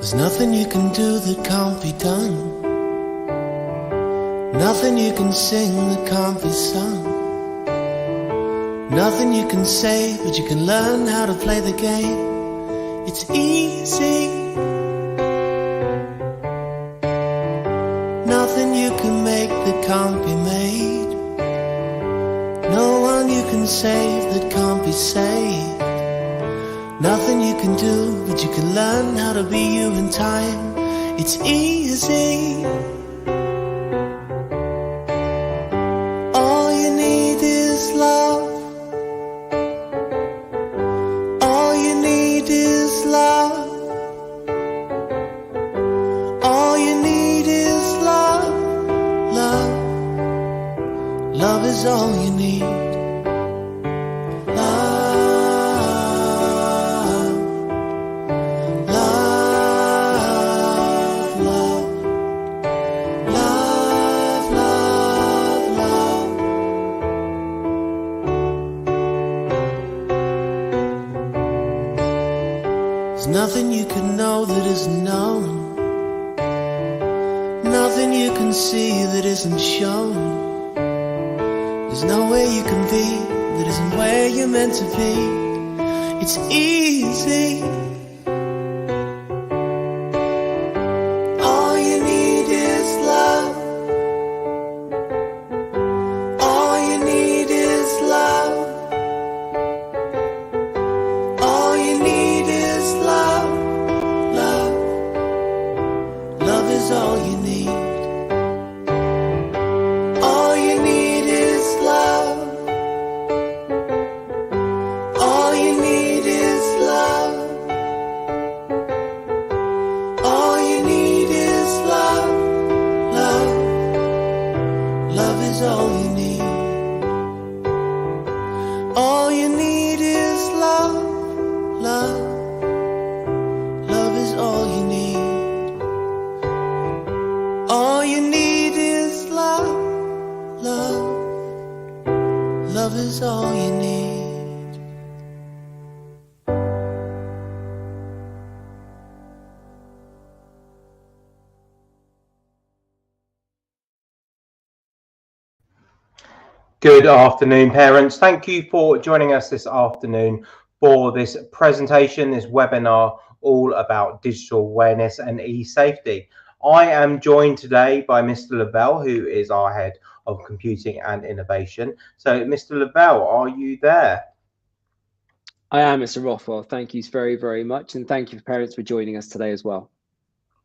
There's nothing you can do that can't be done. Nothing you can sing that can't be sung. Nothing you can say, but you can learn how to play the game. It's easy. Nothing you can make that can't be made. No one you can save that can't be saved. Nothing you can do, but you can learn how to be you in time. It's easy. All you need is love. All you need is love. All you need is love. Love. Love is all you need. There's nothing you can know that isn't known. Nothing you can see that isn't shown. There's nowhere you can be that isn't where you're meant to be. It's easy. All you need is love. All you need is love. All you need is love. Love. Love is all you need. All you need is love. All you need is love. All you need is love. Love. Love is all you need. All you need is love. Love. Love is all you need. All you need is love. Love. Love is all you need. Good afternoon, parents. Thank you for joining us this afternoon for this presentation, this webinar, all about digital awareness and e-safety. I am joined today by Mr. Lavelle, who is our Head of Computing and Innovation. So, Mr. Lavelle, are you there? I am, Mr. Rothwell. Thank you very, very much. And thank you, parents, for joining us today as well.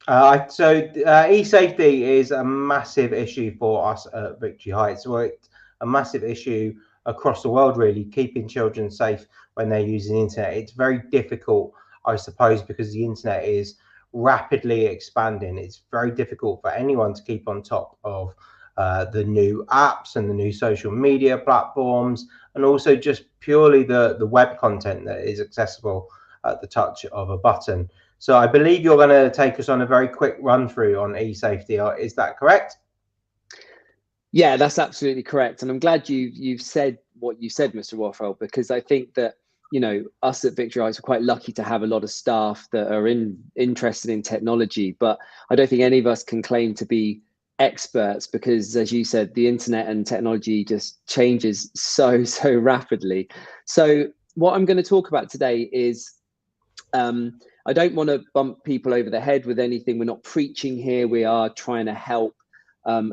E-safety is a massive issue for us at Victory Heights. Well, it's a massive issue across the world, really, keeping children safe when they're using the internet. It's very difficult, I suppose, because the internet is rapidly expanding. It's very difficult for anyone to keep on top of the new apps and the new social media platforms, and also just purely the web content that is accessible at the touch of a button. So I believe you're going to take us on a very quick run through on e-safety. Is that correct? Yeah, that's absolutely correct. And I'm glad you've said what you said, Mr. Rothwell, because I think that, you know, us at Victory Heights are quite lucky to have a lot of staff that are interested in technology. But I don't think any of us can claim to be experts because, as you said, the internet and technology just changes so rapidly. So what I'm going to talk about today is I don't want to bump people over the head with anything. We're not preaching here. We are trying to help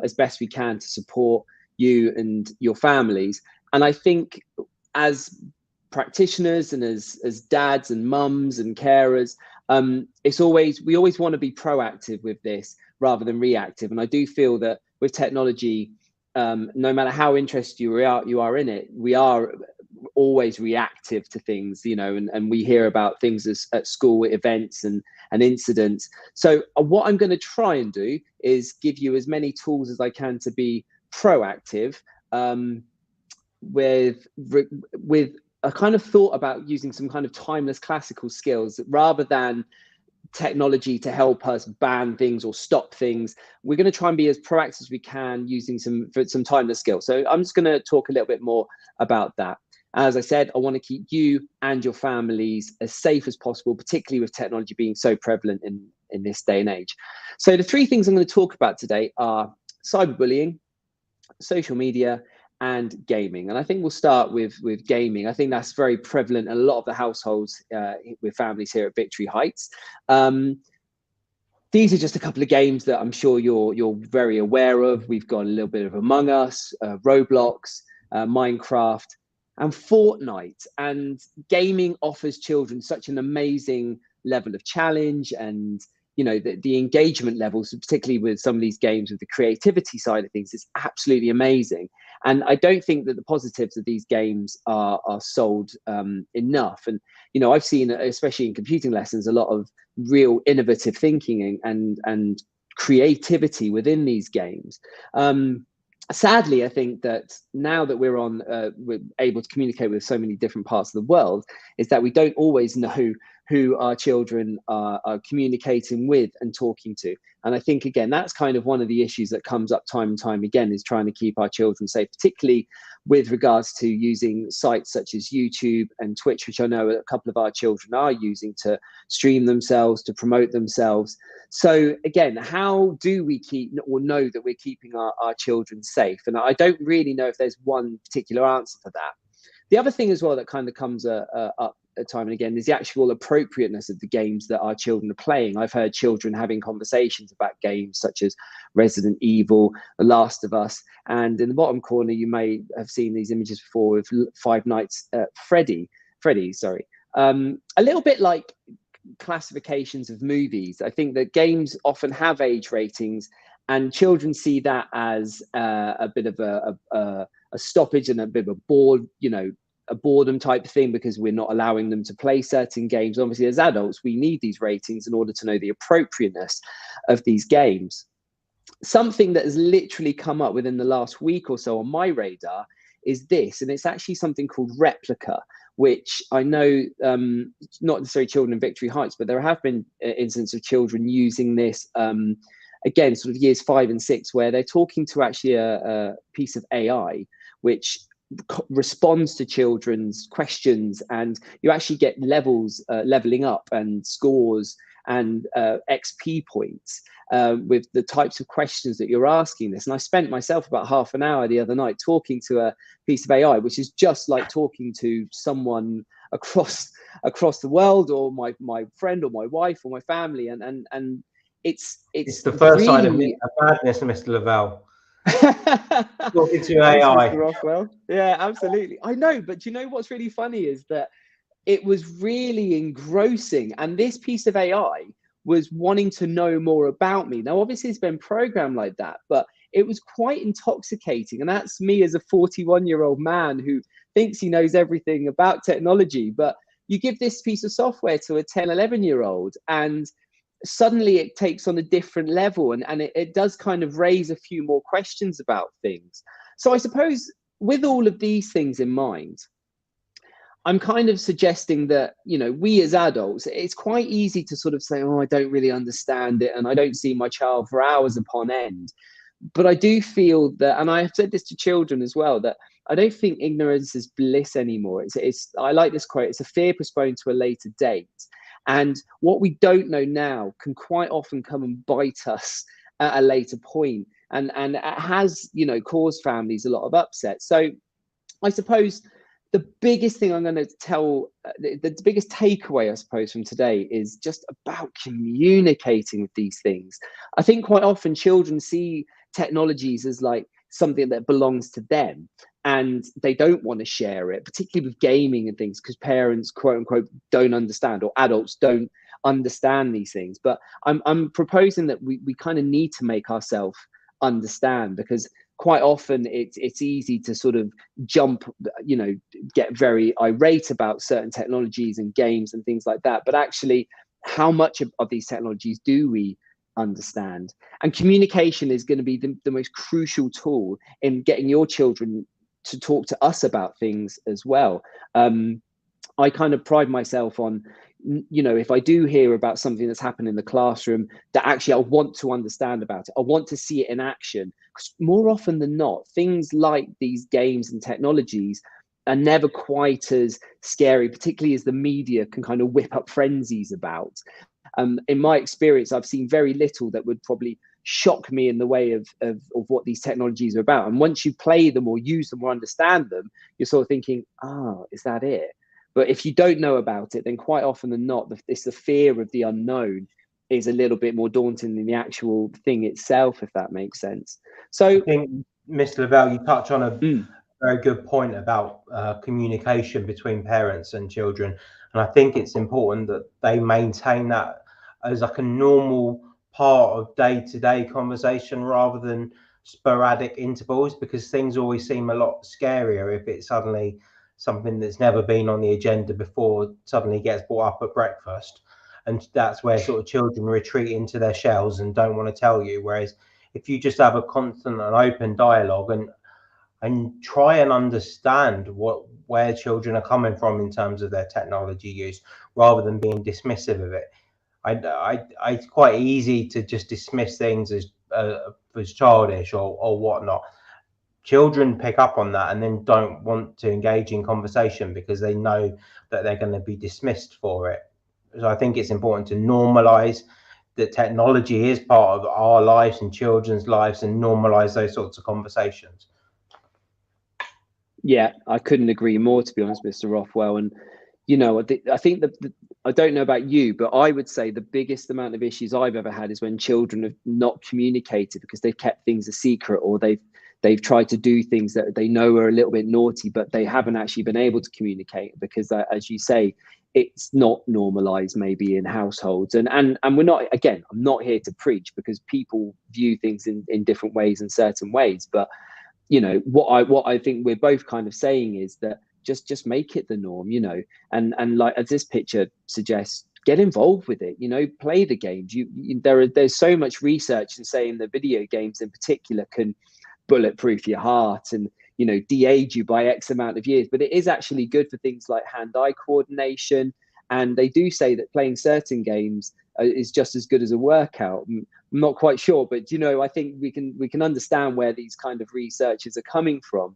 as best we can to support you and your families. And I think as practitioners and as dads and mums and carers, we always want to be proactive with this rather than reactive. And I do feel that with technology, no matter how interested you are in it, we are always reactive to things, you know, and we hear about things at school events and incidents. So what I'm going to try and do is give you as many tools as I can to be proactive, with a kind of thought about using some kind of timeless classical skills rather than technology to help us ban things or stop things. We're going to try and be as proactive as we can using some timeless skills. So I'm just going to talk a little bit more about that. As I said, I want to keep you and your families as safe as possible, particularly with technology being so prevalent in this day and age. So the three things I'm going to talk about today are cyberbullying, social media, and gaming. And I think we'll start with gaming. I think that's very prevalent in a lot of the households with families here at Victory Heights. These are just a couple of games that I'm sure you're very aware of. We've got a little bit of Among Us, Roblox, Minecraft, and Fortnite. And gaming offers children such an amazing level of challenge, and the engagement levels, particularly with some of these games with the creativity side of things, is absolutely amazing. And I don't think that the positives of these games are sold enough. And I've seen, especially in computing lessons, a lot of real innovative thinking and creativity within these games. Sadly, I think that now that we're able to communicate with so many different parts of the world, is that we don't always know who our children are communicating with and talking to. And I think, again, that's kind of one of the issues that comes up time and time again, is trying to keep our children safe, particularly with regards to using sites such as YouTube and Twitch, which I know a couple of our children are using to stream themselves, to promote themselves. So again, how do we keep or know that we're keeping our children safe? And I don't really know if there's one particular answer for that. The other thing as well that kind of comes up time and again is the actual appropriateness of the games that our children are playing. I've heard children having conversations about games such as Resident Evil, The Last of Us, and in the bottom corner you may have seen these images before with Five Nights at Freddy. A little bit like classifications of movies. I think that games often have age ratings, and children see that as a bit of a stoppage and a bit of a boredom type thing, because we're not allowing them to play certain games. Obviously, as adults, we need these ratings in order to know the appropriateness of these games. Something that has literally come up within the last week or so on my radar is this, and it's actually something called Replica, which I know not necessarily children in Victory Heights, but there have been instances of children using this, again, sort of years 5 and 6, where they're talking to actually a piece of AI, which responds to children's questions, and you actually get leveling up and scores and XP points with the types of questions that you're asking this. And I spent myself about half an hour the other night talking to a piece of AI, which is just like talking to someone across the world, or my friend or my wife or my family, and it's the first really... side of madness, Mr. Lavelle. Talking to AI. Mr. Rothwell. Yeah, absolutely. I know, but do you know what's really funny is that it was really engrossing, and this piece of AI was wanting to know more about me. Now, obviously, it's been programmed like that, but it was quite intoxicating. And that's me as a 41-year-old man who thinks he knows everything about technology. But you give this piece of software to a 10, 11-year-old, and suddenly it takes on a different level, and it does kind of raise a few more questions about things. So I suppose with all of these things in mind, I'm kind of suggesting that, we as adults, it's quite easy to sort of say, oh, I don't really understand it, and I don't see my child for hours upon end. But I do feel that, and I've said this to children as well, that I don't think ignorance is bliss anymore. I like this quote: it's a fear postponed to a later date. And what we don't know now can quite often come and bite us at a later point. And it has, caused families a lot of upset. So I suppose the biggest thing I'm going to tell, the biggest takeaway, I suppose, from today is just about communicating with these things. I think quite often children see technologies as like something that belongs to them, and they don't want to share it, particularly with gaming and things, because parents, quote unquote, don't understand, or adults don't understand these things. But I'm proposing that we kind of need to make ourselves understand, because quite often it's easy to sort of jump, get very irate about certain technologies and games and things like that. But actually, how much of these technologies do we understand? And communication is going to be the most crucial tool in getting your children to talk to us about things as well. I kind of pride myself on, if I do hear about something that's happened in the classroom, that actually I want to understand about it. I want to see it in action. Because more often than not, things like these games and technologies are never quite as scary, particularly as the media can kind of whip up frenzies about. In my experience, I've seen very little that would probably shock me in the way of what these technologies are about. And once you play them or use them or understand them, you're sort of thinking, oh, is that it? But if you don't know about it, then quite often than not, it's the fear of the unknown is a little bit more daunting than the actual thing itself, if that makes sense. So I think, Mr. Lavelle, you touch on a very good point about communication between parents and children. And I think it's important that they maintain that as like a normal part of day-to-day conversation rather than sporadic intervals, because things always seem a lot scarier if it's suddenly something that's never been on the agenda before suddenly gets brought up at breakfast. And that's where sort of children retreat into their shells and don't want to tell you. Whereas if you just have a constant and open dialogue and try and understand where children are coming from in terms of their technology use, rather than being dismissive of it. It's quite easy to just dismiss things as childish or whatnot. Children pick up on that and then don't want to engage in conversation because they know that they're going to be dismissed for it. So I think it's important to normalize that technology is part of our lives and children's lives, and normalize those sorts of conversations. Yeah, I couldn't agree more, to be honest, Mr. Rothwell. And, you know, I think that I don't know about you, but I would say the biggest amount of issues I've ever had is when children have not communicated because they've kept things a secret, or they've tried to do things that they know are a little bit naughty, but they haven't actually been able to communicate because, as you say, it's not normalized maybe in households. And we're not, again, I'm not here to preach, because people view things in different ways and certain ways. But, you know, what I think we're both kind of saying is that just make it the norm, you know, and like as this picture suggests, get involved with it, you know, play the games. There's so much research in saying that video games in particular can bulletproof your heart and, you know, de-age you by X amount of years, but it is actually good for things like hand-eye coordination. And they do say that playing certain games is just as good as a workout. I'm not quite sure, but, you know, I think we can understand where these kind of researchers are coming from.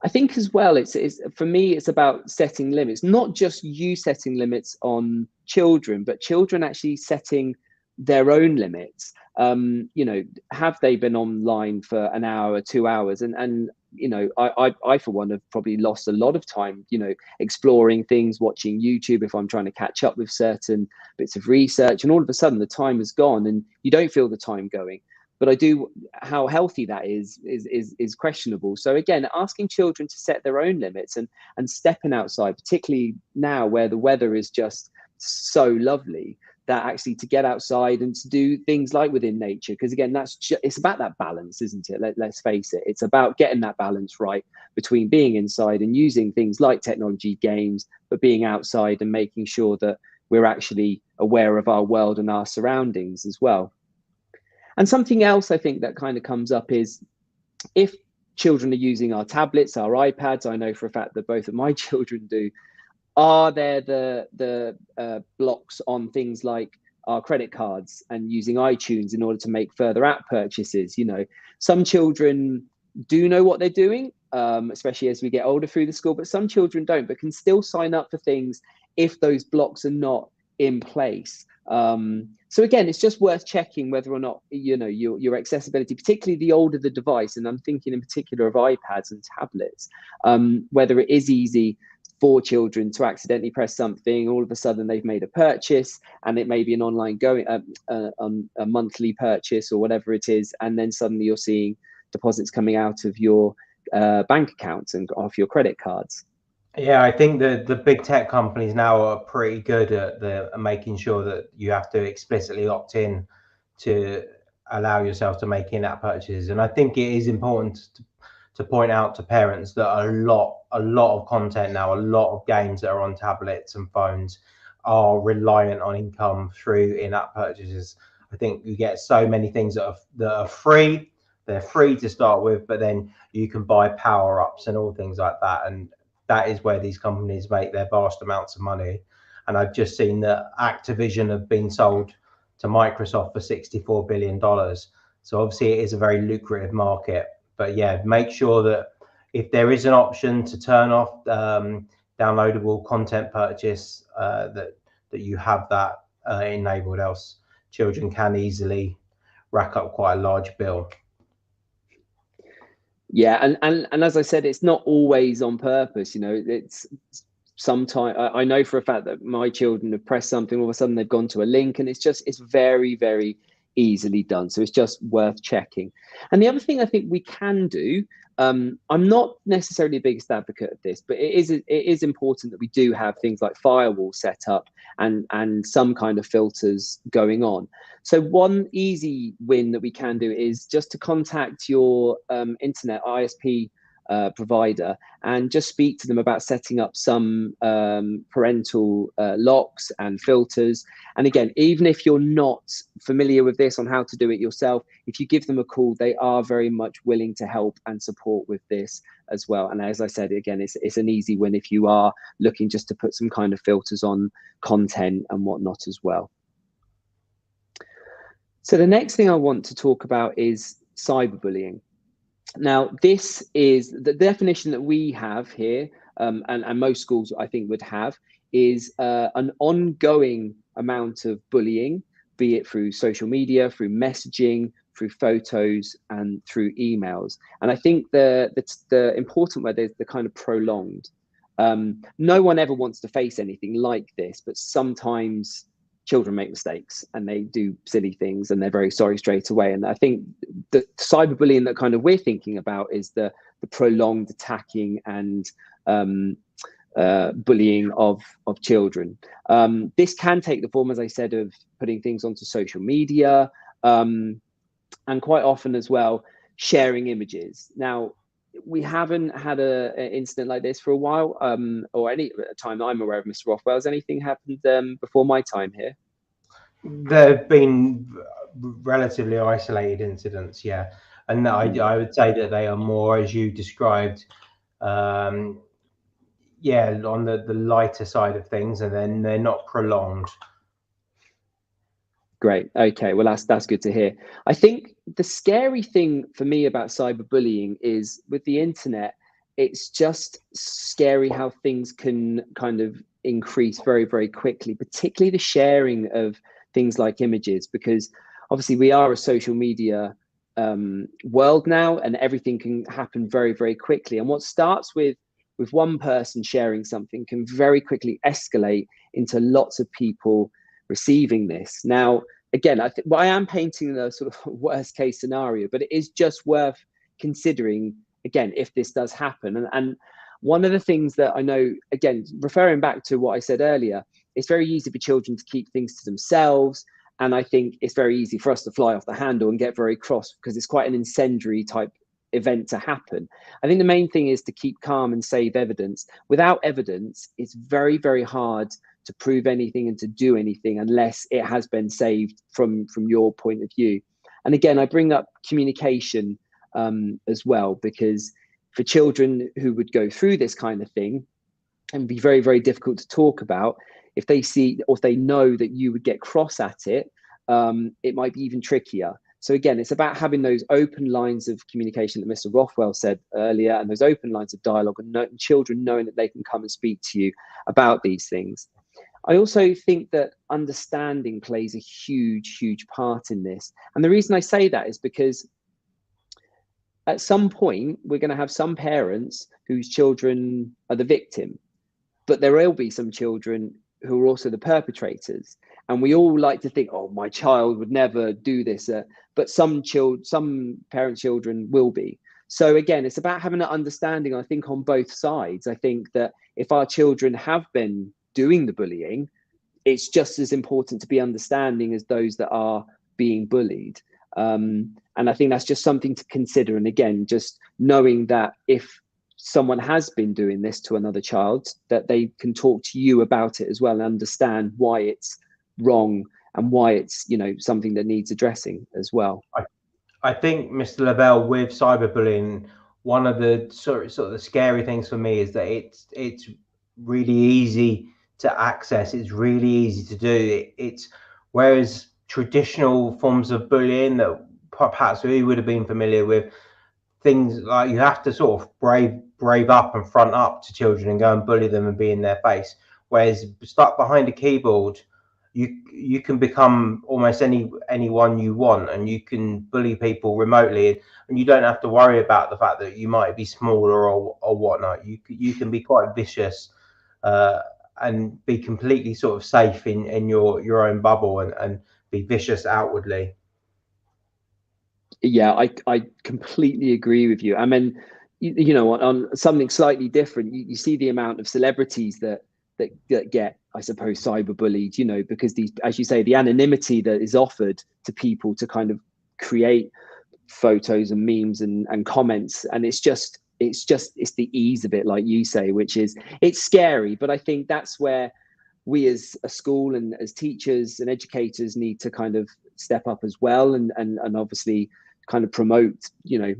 I think as well, it's for me, it's about setting limits, not just you setting limits on children, but children actually setting their own limits. You know, have they been online for an hour, 2 hours? And you know, I for one have probably lost a lot of time, you know, exploring things, watching YouTube if I'm trying to catch up with certain bits of research, and all of a sudden the time is gone and you don't feel the time going. But how healthy that is questionable. So again, asking children to set their own limits and stepping outside, particularly now where the weather is just so lovely, that actually to get outside and to do things like within nature, because again, it's about that balance, isn't it? Let's face it, it's about getting that balance right between being inside and using things like technology, games, but being outside and making sure that we're actually aware of our world and our surroundings as well. And something else I think that kind of comes up is if children are using our tablets, our iPads, I know for a fact that both of my children do, are there the blocks on things like our credit cards and using iTunes in order to make further app purchases? You know, some children do know what they're doing, especially as we get older through the school, but some children don't, but can still sign up for things if those blocks are not in place. So again, it's just worth checking whether or not, you know, your accessibility, particularly the older the device, and I'm thinking in particular of iPads and tablets, whether it is easy for children to accidentally press something, all of a sudden they've made a purchase, and it may be an online a monthly purchase or whatever it is, and then suddenly you're seeing deposits coming out of your bank accounts and off your credit cards. Yeah, I think the big tech companies now are pretty good at making sure that you have to explicitly opt in to allow yourself to make in-app purchases. And I think it is important to point out to parents that a lot of content now, a lot of games that are on tablets and phones are reliant on income through in-app purchases. I think you get so many things that are free. They're free to start with, but then you can buy power-ups and all things like that. And that is where these companies make their vast amounts of money. And I've just seen that Activision have been sold to Microsoft for $64 billion. So obviously it is a very lucrative market. But yeah, make sure that if there is an option to turn off downloadable content purchase, that you have that enabled, else children can easily rack up quite a large bill. Yeah, and as I said, it's not always on purpose. It's sometimes I know for a fact that my children have pressed something, all of a sudden they've gone to a link, and it's very, very easily done. So it's just worth checking. And the other thing I think we can do, I'm not necessarily the biggest advocate of this, but it is important that we do have things like firewall set up and some kind of filters going on. So one easy win that we can do is just to contact your internet ISP provider and just speak to them about setting up some parental locks and filters. And again, even if you're not familiar with this on how to do it yourself, if you give them a call, they are very much willing to help and support with this as well. And as I said, again, it's an easy win if you are looking just to put some kind of filters on content and whatnot as well. So the next thing I want to talk about is cyberbullying. Now, this is the definition that we have here, and most schools I think would have, is an ongoing amount of bullying, be it through social media, through messaging, through photos, and through emails. And I think the important word is the kind of prolonged. No one ever wants to face anything like this, but sometimes children make mistakes and they do silly things and they're very sorry straight away. And I think the cyberbullying that kind of we're thinking about is the prolonged attacking and bullying of children. This can take the form, as I said, of putting things onto social media, and quite often as well, sharing images. Now, we haven't had an incident like this for a while, or any time that I'm aware of, Mr. Rothwell. Has anything happened before my time here? There have been relatively isolated incidents, yeah. And I would say that they are more, as you described, yeah, on the lighter side of things, and then they're not prolonged. Great. Okay. Well, that's good to hear. I think the scary thing for me about cyberbullying is with the internet, it's just scary how things can kind of increase very, very quickly, particularly the sharing of things like images, because obviously we are a social media world now, and everything can happen very, very quickly. And what starts with one person sharing something can very quickly escalate into lots of people receiving this. Now, again, I am painting the sort of worst case scenario, but it is just worth considering, again, if this does happen. And one of the things that I know, again, referring back to what I said earlier, it's very easy for children to keep things to themselves. And I think it's very easy for us to fly off the handle and get very cross because it's quite an incendiary type event to happen. I think the main thing is to keep calm and save evidence. Without evidence, it's very, very hard to prove anything and to do anything unless it has been saved from your point of view. And again, I bring up communication as well, because for children who would go through this kind of thing and be very, very difficult to talk about, if they see or if they know that you would get cross at it, it might be even trickier. So again, it's about having those open lines of communication that Mr. Rothwell said earlier, and those open lines of dialogue, and children knowing that they can come and speak to you about these things. I also think that understanding plays a huge, huge part in this. And the reason I say that is because at some point, we're going to have some parents whose children are the victim, but there will be some children who are also the perpetrators. And we all like to think, oh, my child would never do this. But some parents' children will be. So again, it's about having an understanding, I think, on both sides. I think that if our children have been doing the bullying, it's just as important to be understanding as those that are being bullied. And I think that's just something to consider. And again, just knowing that if someone has been doing this to another child, that they can talk to you about it as well and understand why it's wrong and why it's, something that needs addressing as well. I think, Mr. Lavelle, with cyberbullying, one of the sort of the scary things for me is that it's really easy to access. It's really easy to do. It's whereas traditional forms of bullying that perhaps we would have been familiar with, things like you have to sort of brave up and front up to children and go and bully them and be in their face. Whereas stuck behind a keyboard, you can become almost anyone you want, and you can bully people remotely, and you don't have to worry about the fact that you might be smaller or whatnot. You can be quite vicious, and be completely sort of safe in your own bubble, and be vicious outwardly. Yeah, I completely agree with you. I mean, you know, on something slightly different, you see the amount of celebrities that get, I suppose, cyberbullied, you know, because these, as you say, the anonymity that is offered to people to kind of create photos and memes and comments, and it's the ease of it, like you say, which is, it's scary. But I think that's where we as a school and as teachers and educators need to kind of step up as well, and obviously kind of promote, you know,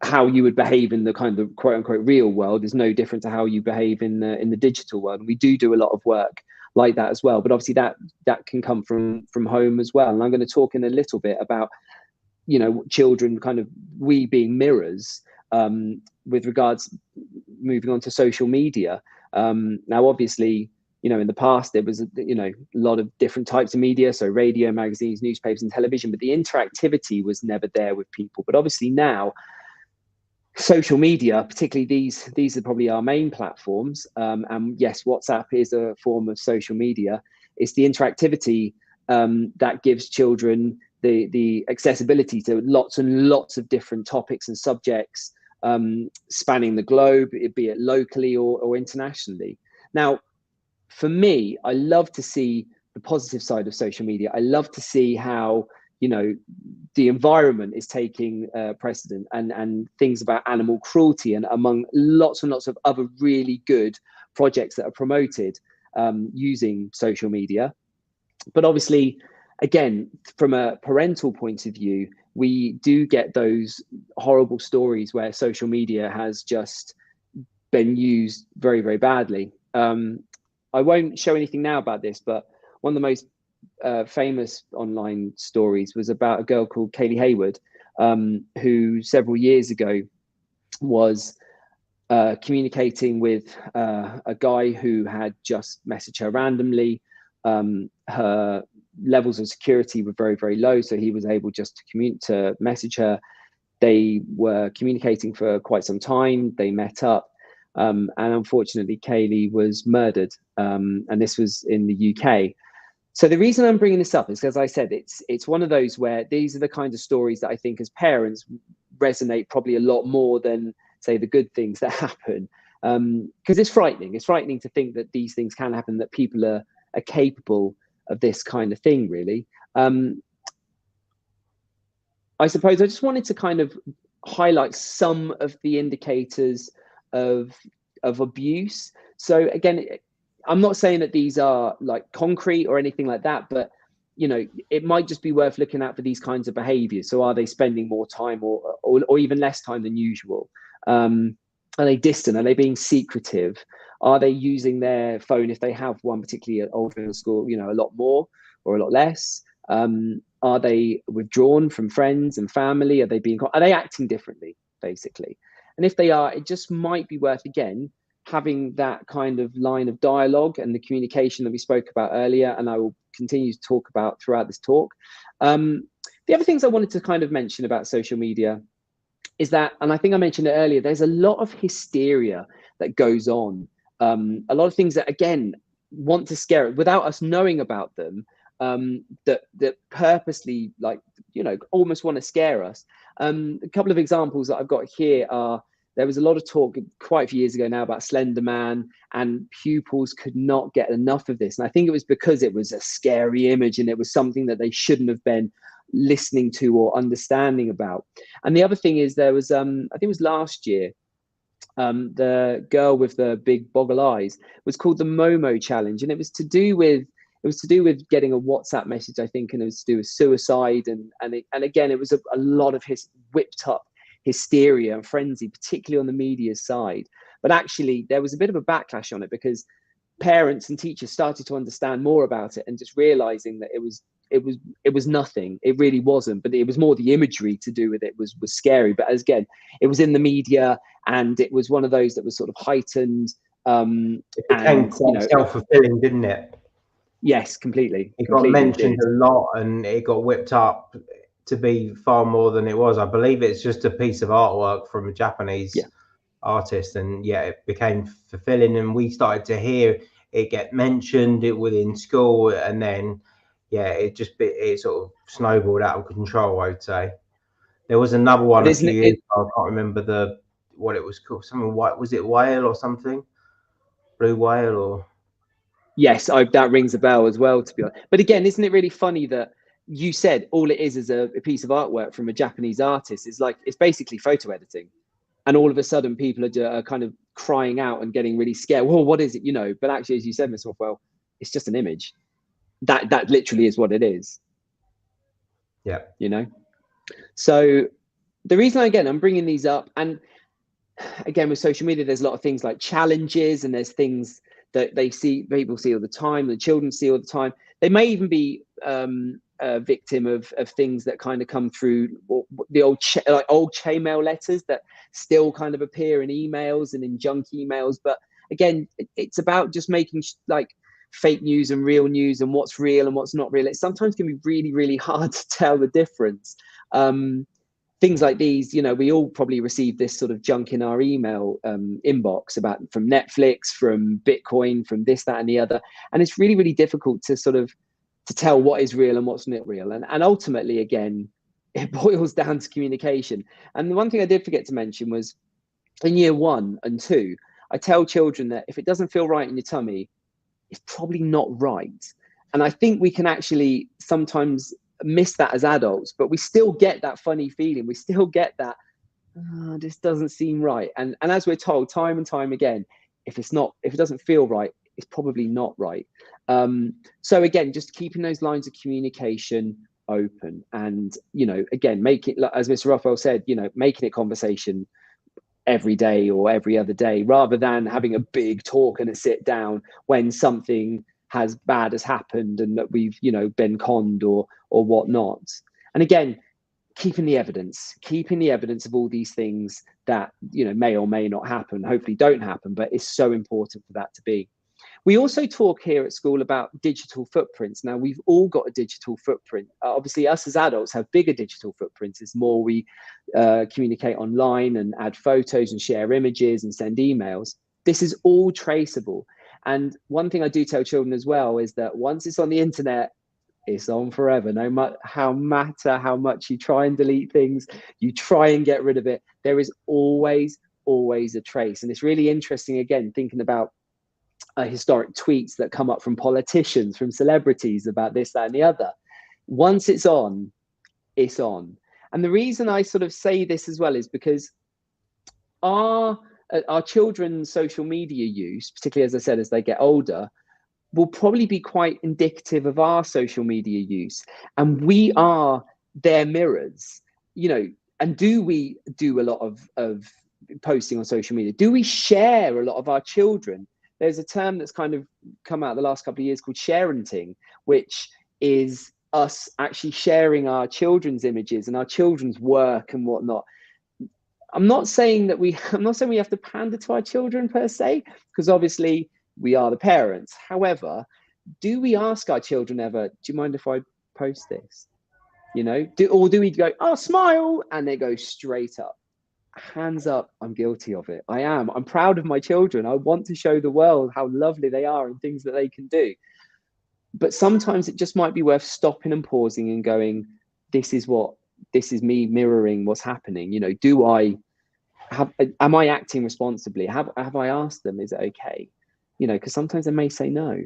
how you would behave in the kind of quote unquote real world is no different to how you behave in the digital world. And we do a lot of work like that as well. But obviously that can come from home as well. And I'm going to talk in a little bit about, you know, children kind of, we being mirrors, with regards, moving on to social media. Now, obviously, you know, in the past, there was, you know, a lot of different types of media. So radio, magazines, newspapers and television, but the interactivity was never there with people. But obviously now, social media, particularly these are probably our main platforms. And yes, WhatsApp is a form of social media. It's the interactivity that gives children the accessibility to lots and lots of different topics and subjects, spanning the globe, be it locally or internationally. Now, for me, I love to see the positive side of social media. I love to see how, you know, the environment is taking precedent, and things about animal cruelty, and among lots and lots of other really good projects that are promoted using social media. But obviously, again, from a parental point of view, we do get those horrible stories where social media has just been used very, very badly. I won't show anything now about this, but one of the most famous online stories was about a girl called Kaylee Hayward, who several years ago was communicating with a guy who had just messaged her randomly. Her levels of security were very, very low, so he was able just to message her. They were communicating for quite some time. They met up, and unfortunately, Kaylee was murdered, and this was in the UK. So the reason I'm bringing this up is, as I said, it's one of those where these are the kinds of stories that I think as parents resonate probably a lot more than, say, the good things that happen, because it's frightening. It's frightening to think that these things can happen, that people are capable of this kind of thing, really. I suppose I just wanted to kind of highlight some of the indicators of abuse. So again, I'm not saying that these are like concrete or anything like that, but, you know, it might just be worth looking at for these kinds of behaviors. So are they spending more time or even less time than usual? Are they distant? Are they being secretive? Are they using their phone, if they have one, particularly older in school, you know, a lot more or a lot less? Are they withdrawn from friends and family? Are they acting differently, basically? And if they are, it just might be worth, again, having that kind of line of dialogue and the communication that we spoke about earlier, and I will continue to talk about throughout this talk. The other things I wanted to kind of mention about social media is that, and I think I mentioned it earlier, there's a lot of hysteria that goes on. A lot of things that, again, want to scare it without us knowing about them, that purposely, like, you know, almost want to scare us. A couple of examples that I've got here are, there was a lot of talk quite a few years ago now about Slender Man, and pupils could not get enough of this. And I think it was because it was a scary image and it was something that they shouldn't have been listening to or understanding about. And the other thing is, there was, I think it was last year, the girl with the big boggle eyes was called the Momo Challenge, and it was to do with getting a WhatsApp message, I think, and it was to do with suicide, and again, it was a lot of whipped up hysteria and frenzy, particularly on the media side. But actually, there was a bit of a backlash on it, because parents and teachers started to understand more about it, and just realizing that it was nothing. It really wasn't, but it was more the imagery to do with it was scary. But as again, it was in the media, and it was one of those that was sort of heightened. It became quite self-fulfilling, didn't it? Yes, completely. It got Completely mentioned did. a lot, and it got whipped up to be far more than it was. I believe it's just a piece of artwork from a Japanese Yeah. artist, and yeah, it became fulfilling, and we started to hear it get mentioned it within school, and then yeah, it sort of snowballed out of control, I'd say. There was another one But a isn't few it, years ago, I can't remember what it was called. Something white, was it whale or something? Blue whale or yes, that rings a bell as well, to be honest. But again, isn't it really funny that you said all it is a piece of artwork from a Japanese artist? It's like, it's basically photo editing. And all of a sudden people are kind of crying out and getting really scared. Well, what is it? You know, but actually, as you said, Mr. Rothwell, it's just an image. That literally is what it is, yeah. you know? So the reason, again, I'm bringing these up, and again, with social media, there's a lot of things like challenges, and there's things that people see all the time, the children see all the time. They may even be a victim of things that kind of come through the old chainmail letters that still kind of appear in emails and in junk emails. But again, it's about just making like fake news and real news, and what's real and what's not real. It sometimes can be really, really hard to tell the difference. Things like these, you know, we all probably receive this sort of junk in our email inbox from Netflix, from Bitcoin, from this, that, and the other. And it's really, really difficult to sort of to tell what is real and what's not real. And ultimately, again, it boils down to communication. And the one thing I did forget to mention was in year 1 and 2, I tell children that if it doesn't feel right in your tummy, it's probably not right. And I think we can actually sometimes miss that as adults, but we still get that funny feeling. We still get that, oh, this doesn't seem right. And as we're told time and time again, if it doesn't feel right, it's probably not right. So again, just keeping those lines of communication open, and, you know, again, make it, as Mr. Rothwell said, you know, making it conversation every day or every other day, rather than having a big talk and a sit down when something bad has happened and that we've, you know, been conned or whatnot. And again, keeping the evidence of all these things that, you know, may or may not happen, hopefully don't happen, but it's so important for that to be. We also talk here at school about digital footprints. Now, we've all got a digital footprint. Obviously, us as adults have bigger digital footprints. It's more we communicate online and add photos and share images and send emails. This is all traceable. And one thing I do tell children as well is that once it's on the internet, it's on forever. No matter how much you try and delete things, you try and get rid of it, there is always a trace. And it's really interesting, again, thinking about historic tweets that come up from politicians, from celebrities about this, that, and the other. Once it's on, it's on. And the reason I sort of say this as well is because our children's social media use, particularly, as I said, as they get older, will probably be quite indicative of our social media use. And we are their mirrors, you know. And do we do a lot of posting on social media? Do we share a lot of our children? There's a term that's kind of come out the last couple of years called sharenting, which is us actually sharing our children's images and our children's work and whatnot. I'm not saying we have to pander to our children per se, because obviously we are the parents. However, do we ask our children ever, do you mind if I post this? You know, do we go, oh, smile, and they go straight up? Hands up, I'm guilty of it. I'm proud of my children. I want to show the world how lovely they are and things that they can do. But sometimes it just might be worth stopping and pausing and going, this is me mirroring what's happening. You know, am I acting responsibly? Have I asked them, is it okay? You know, because sometimes they may say no.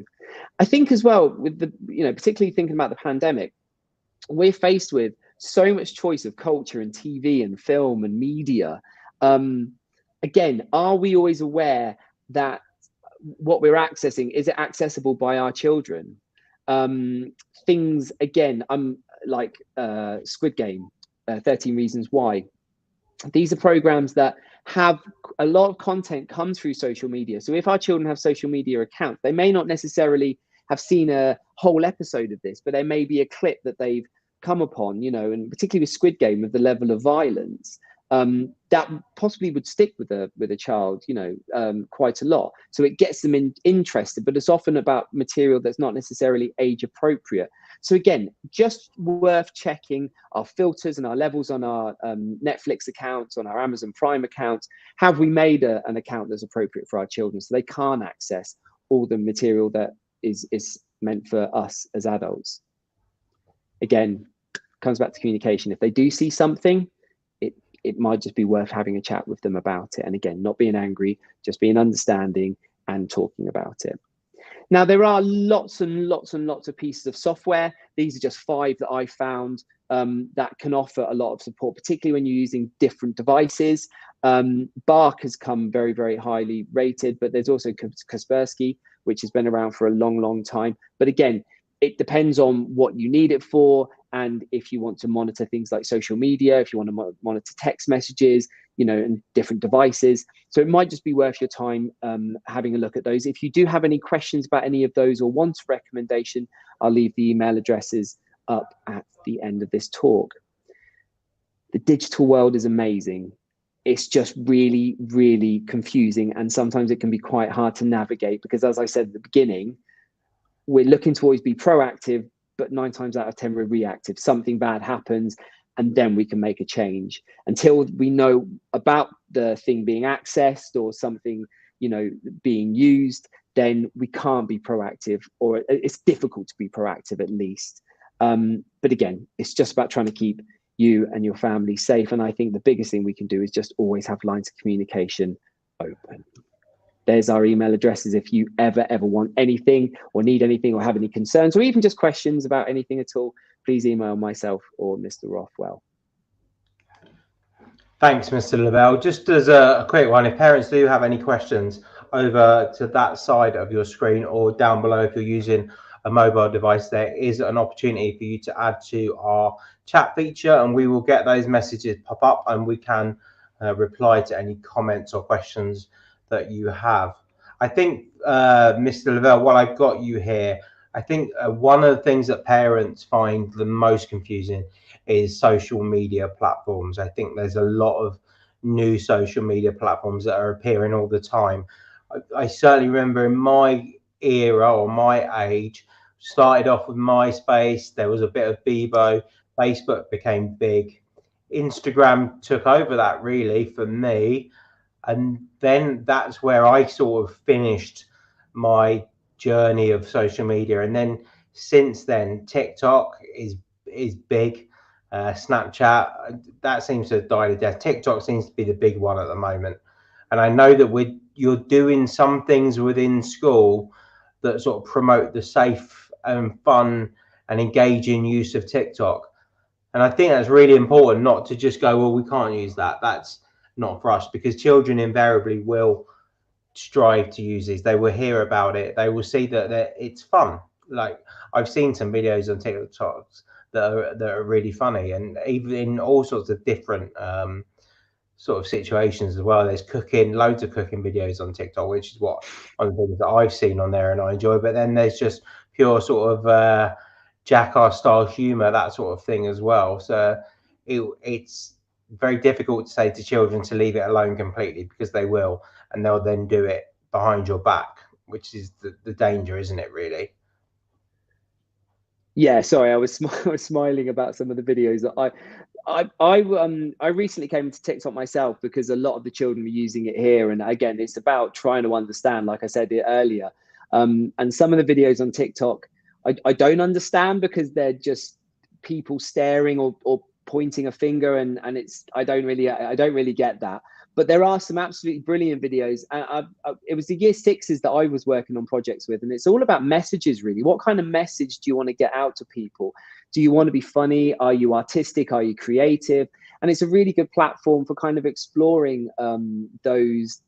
I think as well, with particularly thinking about the pandemic, we're faced with so much choice of culture and TV and film and media. Again, are we always aware that what we're accessing, is it accessible by our children? Things, again, like Squid Game, 13 Reasons Why. These are programs that have a lot of content come through social media. So if our children have social media accounts, they may not necessarily have seen a whole episode of this, but there may be a clip that they've come upon, you know, and particularly with Squid Game, with the level of violence, that possibly would stick with a child, quite a lot. So it gets them interested, but it's often about material that's not necessarily age appropriate. So again, just worth checking our filters and our levels on our Netflix accounts, on our Amazon Prime accounts. Have we made an account that's appropriate for our children so they can't access all the material that is meant for us as adults? Again, comes back to communication. If they do see something, it might just be worth having a chat with them about it. And again, not being angry, just being understanding and talking about it. Now, there are lots and lots and lots of pieces of software. These are just 5 that I found that can offer a lot of support, particularly when you're using different devices. Bark has come very, very highly rated, but there's also Kaspersky, which has been around for a long, long time. But again, it depends on what you need it for. And if you want to monitor things like social media, if you want to monitor text messages, and different devices. So it might just be worth your time having a look at those. If you do have any questions about any of those or want a recommendation, I'll leave the email addresses up at the end of this talk. The digital world is amazing. It's just really, really confusing. And sometimes it can be quite hard to navigate because, as I said at the beginning, we're looking to always be proactive, but 9 times out of 10 we're reactive. Something bad happens and then we can make a change. Until we know about the thing being accessed or something being used, then we can't be proactive, or it's difficult to be proactive at least. But again, it's just about trying to keep you and your family safe. And I think the biggest thing we can do is just always have lines of communication open. There's our email addresses if you ever want anything or need anything or have any concerns or even just questions about anything at all. Please email myself or Mr. Rothwell. Thanks, Mr. Lavelle. Just as a quick one, if parents do have any questions, over to that side of your screen or down below if you're using a mobile device, there is an opportunity for you to add to our chat feature, and we will get those messages pop up and we can reply to any comments or questions that you have. I think, Mr. Lavelle, while I've got you here, I think one of the things that parents find the most confusing is social media platforms. I think there's a lot of new social media platforms that are appearing all the time. I certainly remember in my era or my age, started off with MySpace, there was a bit of Bebo, Facebook became big, Instagram took over that really for me. And then that's where I sort of finished my journey of social media. And then since then, TikTok is big. Snapchat, that seems to have died a death. TikTok seems to be the big one at the moment. And I know that you're doing some things within school that sort of promote the safe and fun and engaging use of TikTok. And I think that's really important, not to just go, well, we can't use that. That's not for us, because children invariably will strive to use these. They will hear about it. They will see that it's fun. Like, I've seen some videos on TikToks that are really funny, and even in all sorts of different sort of situations as well. There's cooking, loads of cooking videos on TikTok, which is one of the things that I've seen on there and I enjoy. But then there's just pure sort of jackass style humor, that sort of thing as well. So it's very difficult to say to children to leave it alone completely, because they will, and they'll then do it behind your back, which is the danger, isn't it, really? Yeah, sorry, I was smiling about some of the videos that I recently came into TikTok myself because a lot of the children were using it here, and again, it's about trying to understand, like I said earlier, and some of the videos on TikTok I don't understand, because they're just people staring or pointing a finger, and it's I don't really get that. But there are some absolutely brilliant videos. And it was the year 6s that I was working on projects with, and it's all about messages, really. What kind of message do you want to get out to people? Do you want to be funny? Are you artistic? Are you creative? And it's a really good platform for kind of exploring those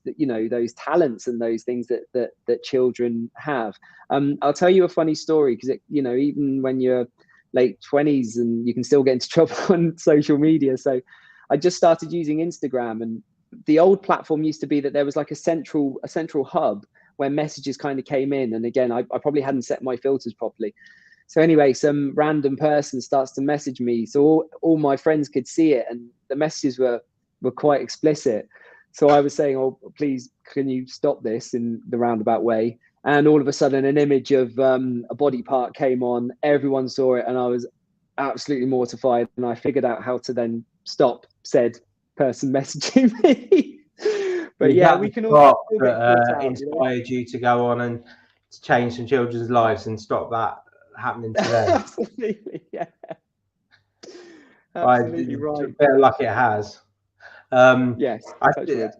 talents and those things that children have. I'll tell you a funny story, because even when you're late 20s, and you can still get into trouble on social media. So I just started using Instagram, and the old platform used to be that there was like a central hub where messages kind of came in. And again, I probably hadn't set my filters properly. So anyway, some random person starts to message me, so all my friends could see it, and the messages were were quite explicit. So I was saying, oh, please, can you stop this in the roundabout way? And all of a sudden an image of a body part came on, everyone saw it, and I was absolutely mortified. And I figured out how to then stop said person messaging me. But yeah, we can all inspired you to go on and to change some children's lives and stop that happening to them. Absolutely, yeah. Absolutely right. I feel like it has. Yes, it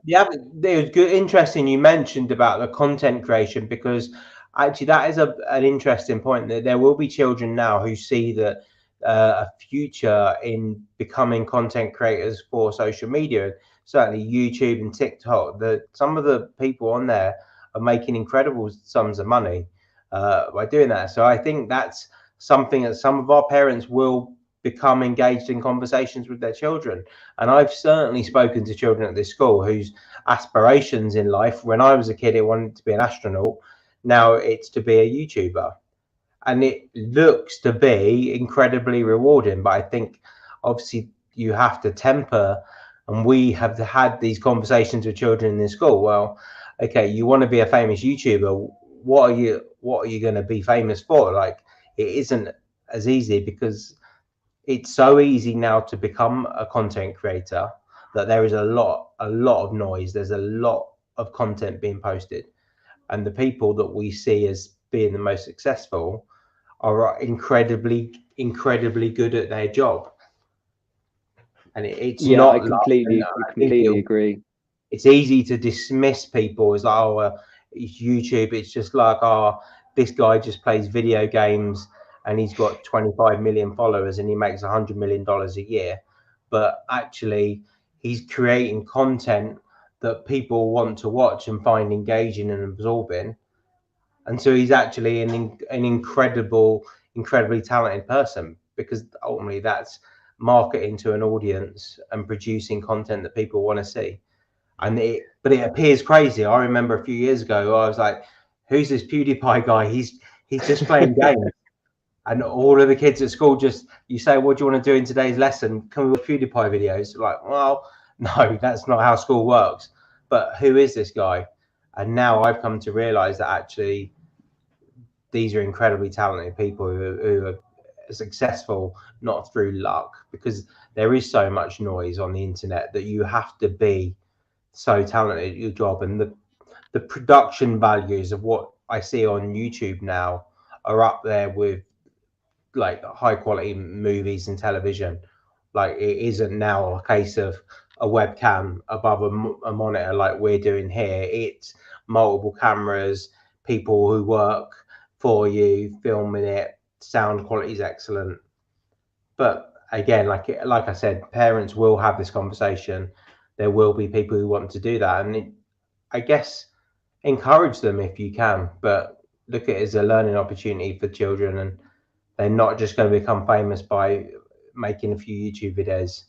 was good. Interesting you mentioned about the content creation, because actually that is an interesting point, that there will be children now who see that a future in becoming content creators for social media, certainly YouTube and TikTok. Some of the people on there are making incredible sums of money by doing that. So I think that's something that some of our parents will become engaged in conversations with their children. And I've certainly spoken to children at this school whose aspirations in life, when I was a kid, it wanted to be an astronaut. Now it's to be a YouTuber. And it looks to be incredibly rewarding. But I think obviously you have to temper, and we have had these conversations with children in this school. Well, okay, you want to be a famous YouTuber. What are you going to be famous for? Like, it isn't as easy, because it's so easy now to become a content creator that there is a lot of noise. There's a lot of content being posted, and the people that we see as being the most successful are incredibly good at their job. And it's not. I completely agree. It's easy to dismiss people as like, oh, it's YouTube. It's just like, oh, this guy just plays video games and he's got 25 million followers and he makes $100 million a year. But actually, he's creating content that people want to watch and find engaging and absorbing. And so he's actually an incredibly talented person, because ultimately that's marketing to an audience and producing content that people want to see. But it appears crazy. I remember a few years ago, I was like, who's this PewDiePie guy? He's just playing games. And all of the kids at school you say, what do you want to do in today's lesson? Can we watch PewDiePie videos? Like, well, no, that's not how school works. But who is this guy? And now I've come to realize that actually these are incredibly talented people who are successful, not through luck, because there is so much noise on the internet that you have to be so talented at your job. And the production values of what I see on YouTube now are up there with like high quality movies and television. Like, it isn't now a case of a webcam above a monitor like we're doing here. It's multiple cameras, people who work for you filming it, sound quality is excellent. But again, like I said, parents will have this conversation. There will be people who want to do that, and I guess encourage them if you can, but look at it as a learning opportunity for children, and they're not just going to become famous by making a few YouTube videos.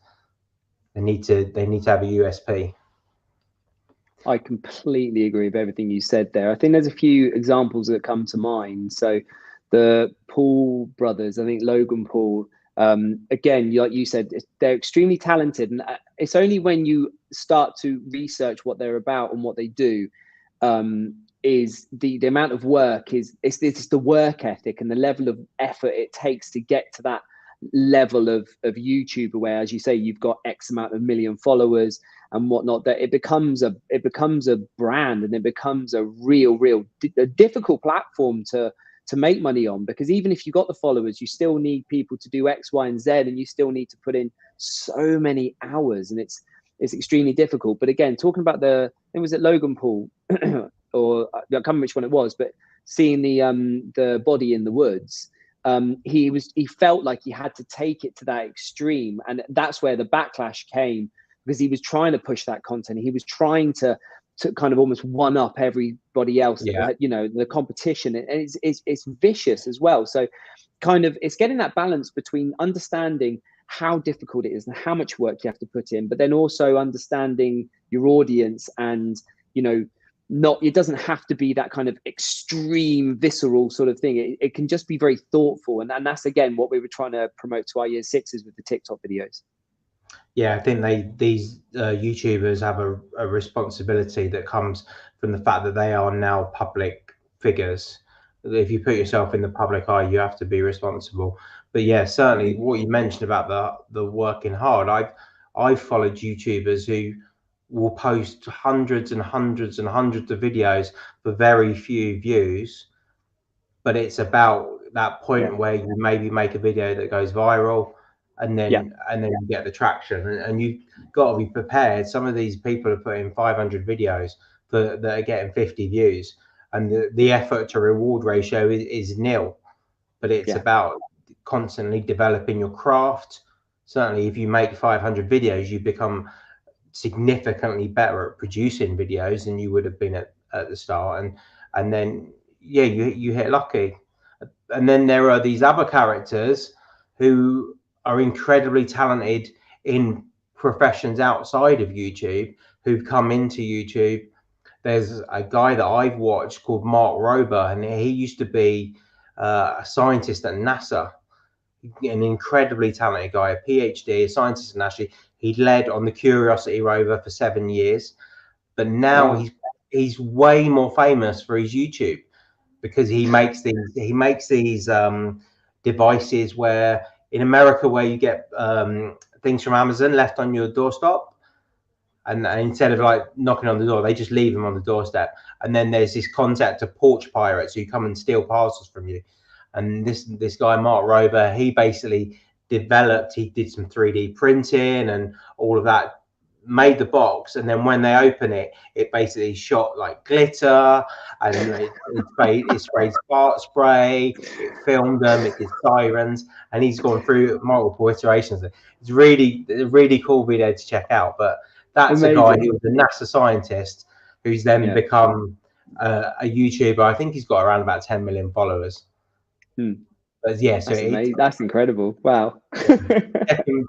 They need to have a USP. I completely agree with everything you said there. I think there's a few examples that come to mind. So the Paul brothers, I think Logan Paul, again, like you said, they're extremely talented. And it's only when you start to research what they're about and what they do, is the amount of work it's the work ethic and the level of effort it takes to get to that level of YouTuber, where, as you say, you've got X amount of million followers and whatnot, that it becomes a brand, and it becomes a real difficult platform to make money on, because even if you got the followers, you still need people to do X, Y, and Z, and you still need to put in so many hours, and it's extremely difficult. But again, talking about was it Logan Paul or I can't remember which one it was, but seeing the body in the woods, he felt like he had to take it to that extreme, and that's where the backlash came, because he was trying to push that content. He was trying to kind of almost one up everybody else. Yeah. The competition, and it's vicious as well. So kind of it's getting that balance between understanding how difficult it is and how much work you have to put in, but then also understanding your audience, and it doesn't have to be that kind of extreme visceral sort of thing. It can just be very thoughtful, and that's again what we were trying to promote to our year sixes with the TikTok videos. Yeah, I think these YouTubers have a responsibility that comes from the fact that they are now public figures. If you put yourself in the public eye, you have to be responsible. But yeah, certainly what you mentioned about the working hard. I've followed YouTubers who will post hundreds and hundreds and hundreds of videos for very few views, but it's about that point where you maybe make a video that goes viral, and then you get the traction, and you've got to be prepared. Some of these people are putting 500 videos that are getting 50 views, and the effort to reward ratio is nil. But it's about constantly developing your craft. Certainly if you make 500 videos, you become significantly better at producing videos than you would have been at the start, and then you hit lucky. And then there are these other characters who are incredibly talented in professions outside of YouTube, who've come into YouTube. There's a guy that I've watched called Mark Rober, and he used to be a scientist at NASA, an incredibly talented guy, a PhD, a scientist at NASA. He led on the Curiosity rover for 7 years, but now he's way more famous for his YouTube, because he makes these devices where, in America, where you get things from Amazon left on your doorstep, and instead of like knocking on the door, they just leave them on the doorstep. And then there's this concept of porch pirates who come and steal parcels from you. And this guy Mark Rober, he basically he did some 3D printing and all of that, made the box, and then when they open it, it basically shot like glitter, and it sprayed spark spray, it filmed them, it did sirens, and he's gone through multiple iterations. It's really a really cool video to check out. But that's amazing. A guy who was a NASA scientist who's then become a YouTuber. I think he's got around about 10 million followers. But yeah, so that's incredible. Wow.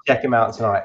check him out tonight.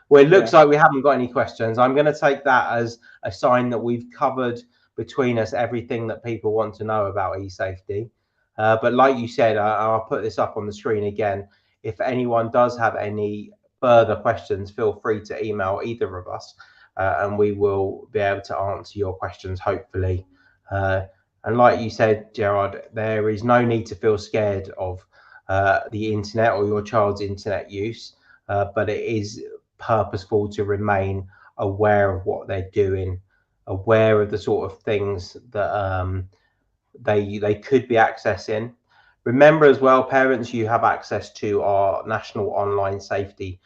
Well, it looks like we haven't got any questions. I'm going to take that as a sign that we've covered between us everything that people want to know about eSafety. But like you said, I'll put this up on the screen again. If anyone does have any further questions, feel free to email either of us, and we will be able to answer your questions, hopefully. And like you said, Gerard, there is no need to feel scared of the internet or your child's internet use, but it is purposeful to remain aware of what they're doing, aware of the sort of things that they could be accessing. Remember as well, parents, you have access to our national online safety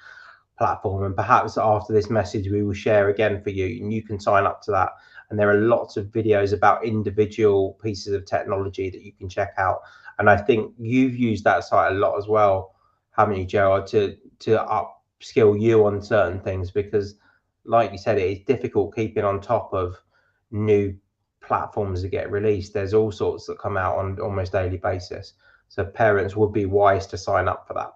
platform, and perhaps after this message we will share again for you, and you can sign up to that. And there are lots of videos about individual pieces of technology that you can check out. And I think you've used that site a lot as well, haven't you, Gerard, to upskill you on certain things, because like you said, it is difficult keeping on top of new platforms that get released. There's all sorts that come out on almost daily basis, so parents would be wise to sign up for that.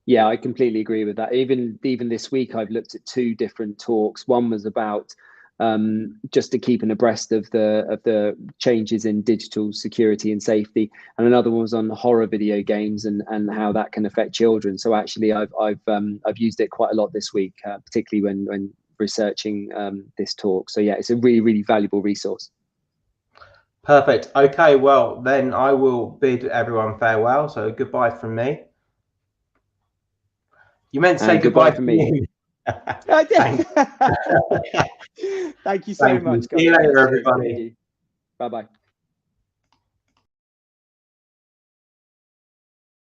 Yeah, I completely agree with that. Even this week I've looked at 2 different talks. One was about just to keep abreast of the changes in digital security and safety, and another one was on horror video games and how that can affect children. So actually I've used it quite a lot this week, particularly when researching this talk. So yeah, it's a really, really valuable resource. Perfect. Okay, well then I will bid everyone farewell. So goodbye from me. You meant to say goodbye from me. I did. Thank you so much. See you later, everybody. Bye bye.